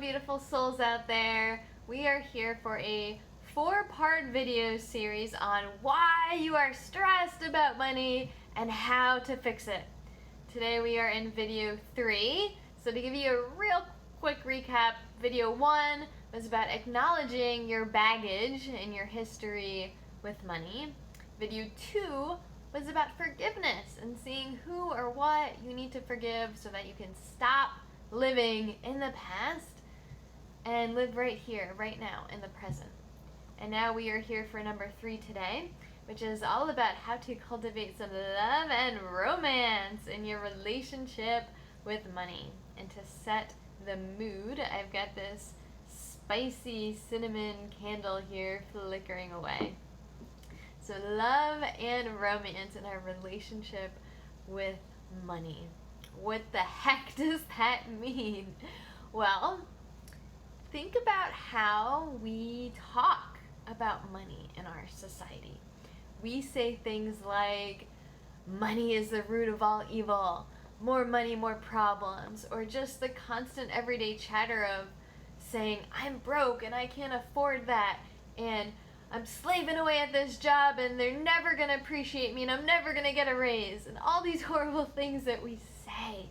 beautiful souls out there. We are here for a 4-part video series on why you are stressed about money and how to fix it. Today we are in video 3. So to give you a real quick recap, video 1 was about acknowledging your baggage and your history with money. Video 2 was about forgiveness and seeing who or what you need to forgive so that you can stop living in the past and live right here, right now, in the present. And now we are here for number 3 today, which is all about how to cultivate some love and romance in your relationship with money. And to set the mood, I've got this spicy cinnamon candle here flickering away. So love and romance in our relationship with money. What the heck does that mean? Well, think about how we talk about money in our society. We say things like, money is the root of all evil, more money, more problems, or just the constant everyday chatter of saying, I'm broke and I can't afford that, and I'm slaving away at this job and they're never going to appreciate me and I'm never going to get a raise, and all these horrible things that we say.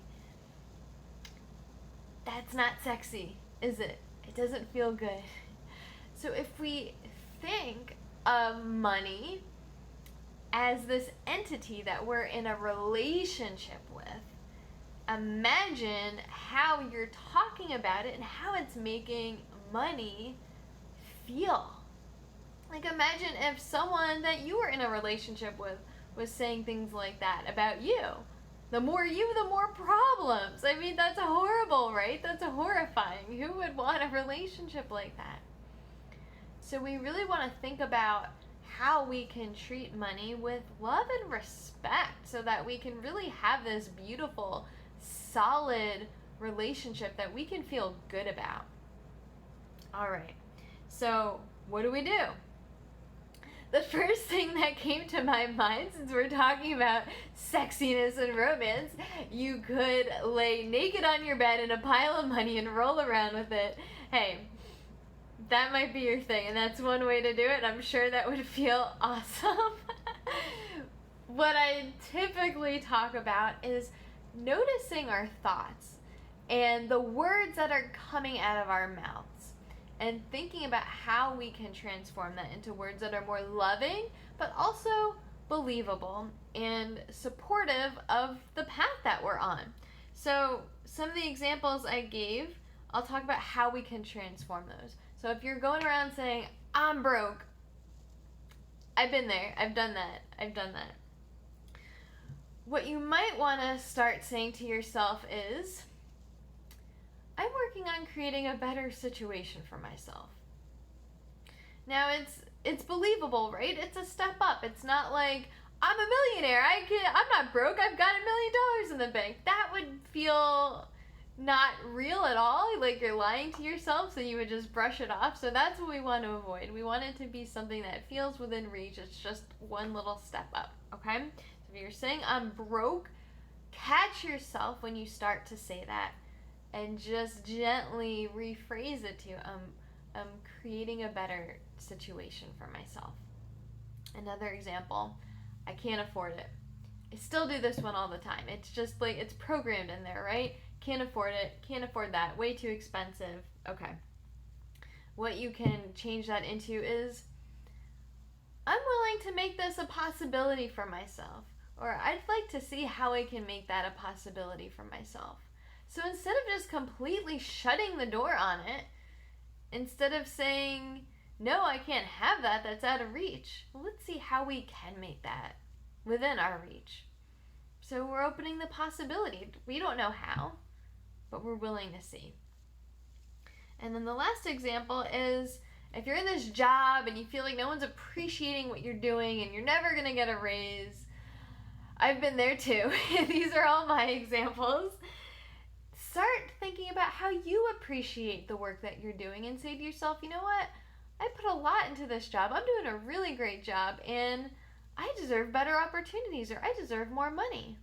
That's not sexy, is it? It doesn't feel good. So if we think of money as this entity that we're in a relationship with, imagine how you're talking about it and how it's making money feel. Like, imagine if someone that you were in a relationship with was saying things like that about you. The more you, the more problems. I mean, that's horrible, right? That's horrifying. Who would want a relationship like that? So we really want to think about how we can treat money with love and respect so that we can really have this beautiful, solid relationship that we can feel good about. All right. So what do we do? The first thing that came to my mind, since we're talking about sexiness and romance, you could lay naked on your bed in a pile of money and roll around with it. Hey, that might be your thing, and that's one way to do it. I'm sure that would feel awesome. What I typically talk about is noticing our thoughts and the words that are coming out of our mouths, and thinking about how we can transform that into words that are more loving, but also believable and supportive of the path that we're on. So some of the examples I gave, I'll talk about how we can transform those. So if you're going around saying, I'm broke, I've been there, I've done that. What you might want to start saying to yourself is, I'm working on creating a better situation for myself. Now it's believable, right? It's a step up. It's not like, I'm a millionaire, I'm not broke, I've got $1 million in the bank. That would feel not real at all, like you're lying to yourself, so you would just brush it off. So that's what we want to avoid. We want it to be something that feels within reach. It's just one little step up, okay? So if you're saying I'm broke, catch yourself when you start to say that and just gently rephrase it to, I'm creating a better situation for myself. Another example, I can't afford it. I still do this one all the time. It's just like, it's programmed in there, right? Can't afford it, can't afford that, way too expensive. Okay. What you can change that into is, I'm willing to make this a possibility for myself. Or I'd like to see how I can make that a possibility for myself. So instead of just completely shutting the door on it, instead of saying, no, I can't have that, that's out of reach, well, let's see how we can make that within our reach. So we're opening the possibility. We don't know how, but we're willing to see. And then the last example is, if you're in this job and you feel like no one's appreciating what you're doing and you're never going to get a raise, I've been there too. These are all my examples. Start thinking about how you appreciate the work that you're doing and say to yourself, you know what? I put a lot into this job. I'm doing a really great job and I deserve better opportunities, or I deserve more money.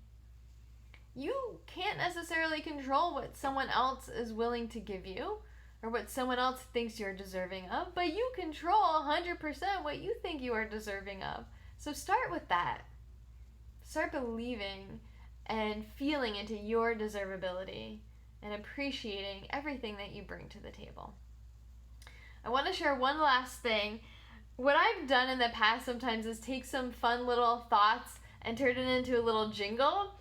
You can't necessarily control what someone else is willing to give you, or what someone else thinks you're deserving of, but you control 100% what you think you are deserving of. So start with that. Start believing and feeling into your deservability and appreciating everything that you bring to the table. I want to share one last thing. What I've done in the past sometimes is take some fun little thoughts and turn it into a little jingle.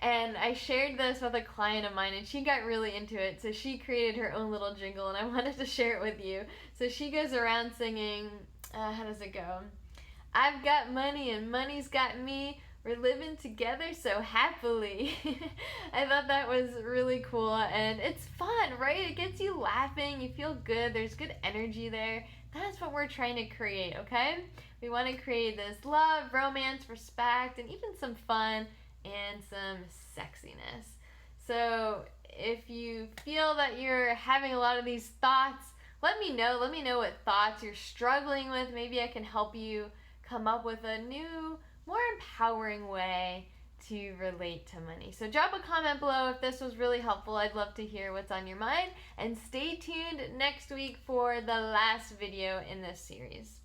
And I shared this with a client of mine and she got really into it. So she created her own little jingle and I wanted to share it with you. So she goes around singing, how does it go? I've got money and money's got me. We're living together so happily. I thought that was really cool and it's fun, right? It gets you laughing, you feel good, there's good energy there. That's what we're trying to create, okay? We want to create this love, romance, respect, and even some fun and some sexiness. So if you feel that you're having a lot of these thoughts, let me know. Let me know what thoughts you're struggling with. Maybe I can help you come up with a new, more empowering way to relate to money. So drop a comment below if this was really helpful. I'd love to hear what's on your mind. And stay tuned next week for the last video in this series.